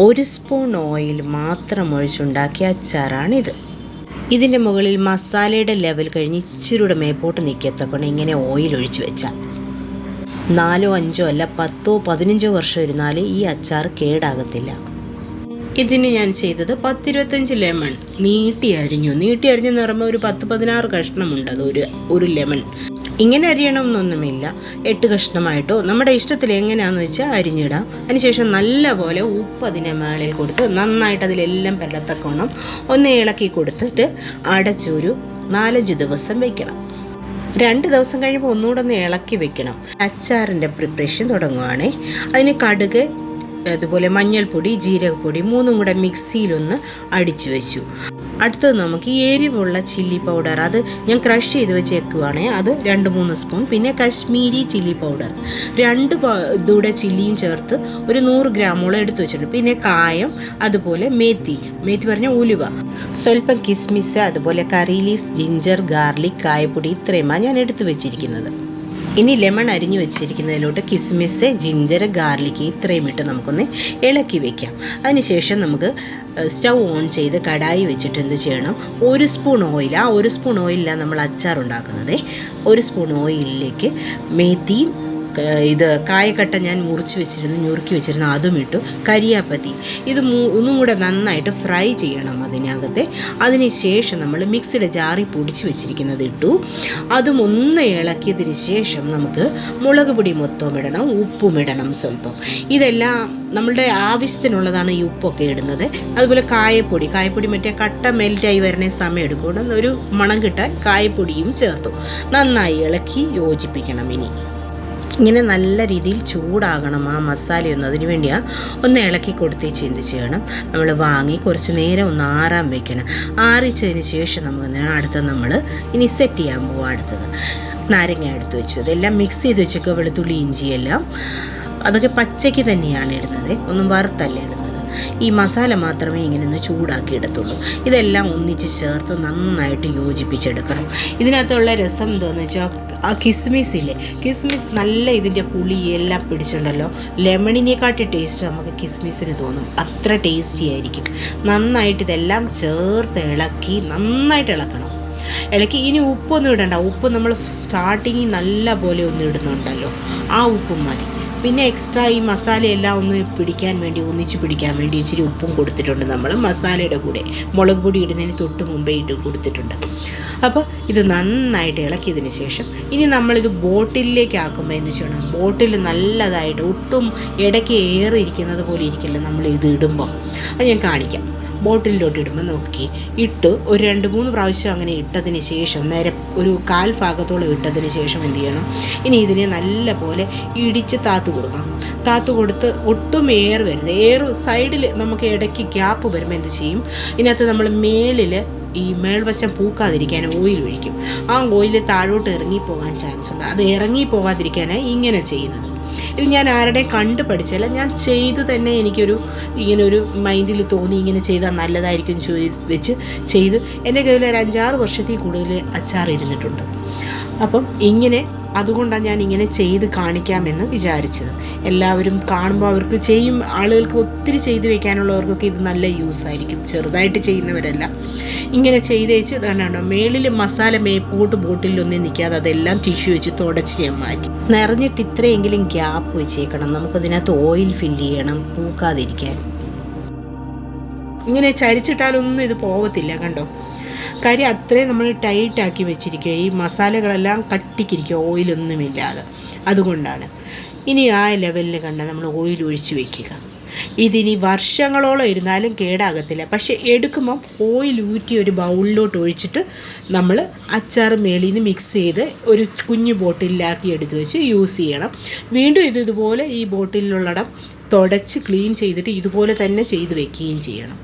1 spoon oil മാത്രം ഒഴിച്ചുണ്ടാക്കിയ അച്ചാറാണിത്. ഇതിൻ്റെ മുകളിൽ മസാലയുടെ ലെവൽ കഴിഞ്ഞ് ഇച്ചിരിയുടെ മേപ്പോട്ട് നിൽക്കത്തക്കൊണ്ട് ഇങ്ങനെ ഓയിൽ ഒഴിച്ച് വെച്ചാൽ 4, 5 അല്ല 10, 15 വർഷം ഇരുന്നാൽ ഈ അച്ചാർ കേടാകത്തില്ല. ഇതിന് ഞാൻ ചെയ്തത് 10-25 ലെമൺ നീട്ടി അരിഞ്ഞെന്ന് പറയുമ്പോൾ ഒരു 10-16 കഷ്ണമുണ്ട്. അത് ഒരു ലെമൺ. ഇങ്ങനെ അരിയണമെന്നൊന്നുമില്ല, 8 കഷ്ണമായിട്ടോ നമ്മുടെ ഇഷ്ടത്തിൽ എങ്ങനെയാണെന്ന് വെച്ചാൽ അരിഞ്ഞിടാം. അതിനുശേഷം നല്ലപോലെ ഉപ്പ് അതിനെ മേളിൽ കൊടുത്ത് നന്നായിട്ട് അതിലെല്ലാം പെരത്തക്കോണം ഒന്ന് ഇളക്കി കൊടുത്തിട്ട് അടച്ചൊരു 4-5 ദിവസം വയ്ക്കണം. 2 ദിവസം കഴിയുമ്പോൾ ഒന്നുകൂടെ ഒന്ന് ഇളക്കി വെക്കണം. അച്ചാറിൻ്റെ പ്രിപ്പറേഷൻ തുടങ്ങുവാണേ. അതിന് കടുക്, അതുപോലെ മഞ്ഞൾപ്പൊടി, ജീരകപ്പൊടി 3ഉം കൂടെ മിക്സിയിലൊന്ന് അടിച്ചു വെച്ചു. അടുത്തത് നമുക്ക് എരിവുള്ള ചില്ലി പൗഡർ, അത് ഞാൻ ക്രഷ് ചെയ്ത് വെച്ചേക്കുവാണേ, അത് 2-3 സ്പൂൺ. പിന്നെ കശ്മീരി ചില്ലി പൗഡർ 2 ഇതൂടെ ചില്ലിയും ചേർത്ത് ഒരു 100 ഗ്രാമോളം എടുത്ത് വെച്ചിട്ടുണ്ട്. പിന്നെ കായം, അതുപോലെ മേത്തി പറഞ്ഞ ഉലുവ, സ്വല്പം കിസ്മിസ്, അതുപോലെ കറി ലീവ്സ്, ജിഞ്ചർ, ഗാർലിക്, കായപ്പൊടി, ഇത്രയുമാണ് ഞാൻ എടുത്ത് വെച്ചിരിക്കുന്നത്. ഇനി ലെമൺ അരിഞ്ഞു വെച്ചിരിക്കുന്നതിലോട്ട് കിസ്മിസ്, ജിഞ്ചർ, ഗാർലിക് ഇത്രയും ഇട്ട് നമുക്കൊന്ന് ഇളക്കി വയ്ക്കാം. അതിനുശേഷം നമുക്ക് സ്റ്റൗ ഓൺ ചെയ്ത് കടായി വെച്ചിട്ട് എന്ത് ചെയ്യണം, 1 സ്പൂൺ ഓയിൽ, ആ 1 സ്പൂൺ ഓയിലാണ് നമ്മൾ അച്ചാർ ഉണ്ടാക്കുന്നത്. 1 സ്പൂൺ ഓയിലിലേക്ക് മേത്തിയും കായക്കട്ട ഞാൻ ഞുറുക്കി വെച്ചിരുന്നു അതും ഇട്ടു. കരിയാപ്പത്തി ഇത് ഒന്നും കൂടെ നന്നായിട്ട് ഫ്രൈ ചെയ്യണം അതിനകത്തെ. അതിനുശേഷം നമ്മൾ മിക്സിയുടെ ജാറിൽ പൊടിച്ച് വെച്ചിരിക്കുന്നത് ഇട്ടു. അതും ഒന്ന് ഇളക്കിയതിന് ശേഷം നമുക്ക് മുളക് പൊടി മൊത്തം ഇടണം, ഉപ്പും ഇടണം സ്വല്പം. ഇതെല്ലാം നമ്മളുടെ ആവശ്യത്തിനുള്ളതാണ് ഈ ഉപ്പൊക്കെ ഇടുന്നത്. അതുപോലെ കായപ്പൊടി മറ്റേ കട്ട മെൽറ്റായി വരുന്ന സമയം എടുക്കണം. ഒരു മണം കിട്ടാൻ കായപ്പൊടിയും ചേർത്തു നന്നായി ഇളക്കി യോജിപ്പിക്കണം. ഇങ്ങനെ നല്ല രീതിയിൽ ചൂടാകണം ആ മസാലയൊന്നും. അതിന് വേണ്ടിയാണ് ഒന്ന് ഇളക്കി കൊടുത്തേച്ച് എന്ത് ചെയ്യണം, നമ്മൾ വാങ്ങി കുറച്ച് നേരം ഒന്ന് ആറാൻ വെക്കണം. ആറിച്ചതിന് ശേഷം നമുക്ക് അടുത്തത് നമ്മൾ ഇനി സെറ്റ് ചെയ്യാൻ പോവാം. അടുത്തത് നാരങ്ങ എടുത്ത് വെച്ചു, ഇതെല്ലാം മിക്സ് ചെയ്ത് വെച്ചേക്കുക. വെളുത്തുള്ളി, ഇഞ്ചിയെല്ലാം അതൊക്കെ പച്ചയ്ക്ക് തന്നെയാണ് ഇടുന്നത്, ഒന്നും വറുത്തല്ല ഇടുന്നത്. ഈ മസാല മാത്രമേ ഇങ്ങനെ ഒന്ന് ചൂടാക്കി എടുത്തുള്ളൂ. ഇതെല്ലാം ഒന്നിച്ച് ചേർത്ത് നന്നായിട്ട് യോജിപ്പിച്ചെടുക്കണം. ഇതിനകത്തുള്ള രസം എന്താണെന്ന് വെച്ചാൽ ആ കിസ്മിസ് നല്ല ഇതിൻ്റെ പുളി എല്ലാം പിടിച്ചിട്ടുണ്ടല്ലോ. ലെമണിനെക്കാട്ടി ടേസ്റ്റ് നമുക്ക് കിസ്മിസിന് തോന്നും, അത്ര ടേസ്റ്റി ആയിരിക്കും. നന്നായിട്ട് ഇതെല്ലാം ചേർത്ത് നന്നായിട്ട് ഇളക്കി ഇനി ഉപ്പൊന്നും ഇടണ്ട. ഉപ്പ് നമ്മൾ സ്റ്റാർട്ടിങ്ങിൽ നല്ല പോലെ ഒന്ന് ഇടുന്നുണ്ടല്ലോ, ആ ഉപ്പും മതി. പിന്നെ എക്സ്ട്രാ ഈ മസാലയെല്ലാം ഒന്ന് ഒന്നിച്ച് പിടിക്കാൻ വേണ്ടി ഇച്ചിരി ഉപ്പും കൊടുത്തിട്ടുണ്ട് നമ്മൾ മസാലയുടെ കൂടെ. മുളക് പൊടി ഇടുന്നതിന് തൊട്ട് മുമ്പേ ഇട്ട് കൊടുത്തിട്ടുണ്ട്. അപ്പോൾ ഇത് നന്നായിട്ട് ഇളക്കിയതിന് ശേഷം ഇനി നമ്മളിത് ബോട്ടിലേക്ക് ആക്കുമ്പോൾ എന്ന് ചെയ്യണം, ബോട്ടിൽ നല്ലതായിട്ട് ഒട്ടും ഇടയ്ക്ക് ഇരിക്കുന്നത് പോലെ ഇരിക്കില്ല നമ്മൾ ഇത് ഇടുമ്പോൾ. അത് ഞാൻ കാണിക്കാം. ബോട്ടിലോട്ട് ഇടുമ്പോൾ നോക്കി ഒരു 2-3 പ്രാവശ്യം അങ്ങനെ ഇട്ടതിന് ശേഷം നേരെ ഒരു 1/4 ഭാഗത്തോളം ഇട്ടതിന് ശേഷം എന്ത് ചെയ്യണം, ഇനി ഇതിനെ നല്ല പോലെ ഇടിച്ച് താത്തു കൊടുത്ത് ഒട്ടും എയർ വരരുത്. സൈഡിൽ നമുക്ക് ഇടയ്ക്ക് ഗ്യാപ്പ് വരുമ്പോൾ എന്ത് ചെയ്യും, ഇതിനകത്ത് നമ്മൾ ഈ മേൽവശം പൂക്കാതിരിക്കാൻ ഓയിൽ ഒഴിക്കും. ആ ഓയിൽ താഴോട്ട് ഇറങ്ങിപ്പോകാൻ ചാൻസ് ഉണ്ട്. അത് ഇറങ്ങിപ്പോകാതിരിക്കാനായി ഇങ്ങനെ ചെയ്യുന്നത്. ഇത് ഞാൻ ആരുടെയും കണ്ട് പഠിച്ചല്ല, ഞാൻ ചെയ്ത് തന്നെ ഇങ്ങനൊരു മൈൻഡിൽ തോന്നി ഇങ്ങനെ ചെയ്താൽ നല്ലതായിരിക്കും വെച്ച് ചെയ്ത് എൻ്റെ കയ്യിൽ ഒരു 5-6 വർഷത്തിൽ കൂടുതൽ അച്ചാർ ഇരുന്നിട്ടുണ്ട്. അപ്പം അതുകൊണ്ടാണ് ഞാൻ ഇങ്ങനെ ചെയ്ത് കാണിക്കാമെന്ന് വിചാരിച്ചത്. എല്ലാവരും കാണുമ്പോൾ ആളുകൾക്ക് ഒത്തിരി ചെയ്ത് വെക്കാനുള്ളവർക്കൊക്കെ ഇത് നല്ല യൂസായിരിക്കും. ചെറുതായിട്ട് ചെയ്യുന്നവരല്ല ഇങ്ങനെ ചെയ്ത് വെച്ച് ഇതാണ്ടോ മേളിൽ മസാല മേപ്പോട്ട് ബോട്ടിലൊന്നും നിൽക്കാതെ അതെല്ലാം ടിഷ്യൂ വെച്ച് തുടച്ച് ഞാൻ മാറ്റി. നിറഞ്ഞിട്ട് ഇത്രയെങ്കിലും ഗ്യാപ്പ് വെച്ചേക്കണം. നമുക്കതിനകത്ത് ഓയിൽ ഫില്ല് ചെയ്യണം പൂക്കാതിരിക്കാൻ. ഇങ്ങനെ ചരിച്ചിട്ടാലൊന്നും ഇത് പോകത്തില്ല, കണ്ടോ. കാര്യം അത്രയും നമ്മൾ ടൈറ്റാക്കി വെച്ചിരിക്കുക, ഈ മസാലകളെല്ലാം കട്ടിക്കിരിക്കുക ഓയിലൊന്നുമില്ലാതെ. അതുകൊണ്ടാണ് ഇനി ആ ലെവലിൽ നമ്മൾ ഓയിൽ ഒഴിച്ച് വയ്ക്കുക. ഇതിനി വർഷങ്ങളോളം ഇരുന്നാലും കേടാകത്തില്ല. പക്ഷേ എടുക്കുമ്പം ഓയിൽ ഊറ്റി ഒരു ബൗളിലോട്ട് ഒഴിച്ചിട്ട് നമ്മൾ അച്ചാർ മേളിൽ നിന്ന് മിക്സ് ചെയ്ത് ഒരു കുഞ്ഞു ബോട്ടിലാക്കി എടുത്ത് വെച്ച് യൂസ് ചെയ്യണം. വീണ്ടും ഇതുപോലെ ഈ ബോട്ടിലുള്ളിടം തുടച്ച് ക്ലീൻ ചെയ്തിട്ട് ഇതുപോലെ തന്നെ ചെയ്ത് വെക്കുകയും ചെയ്യണം.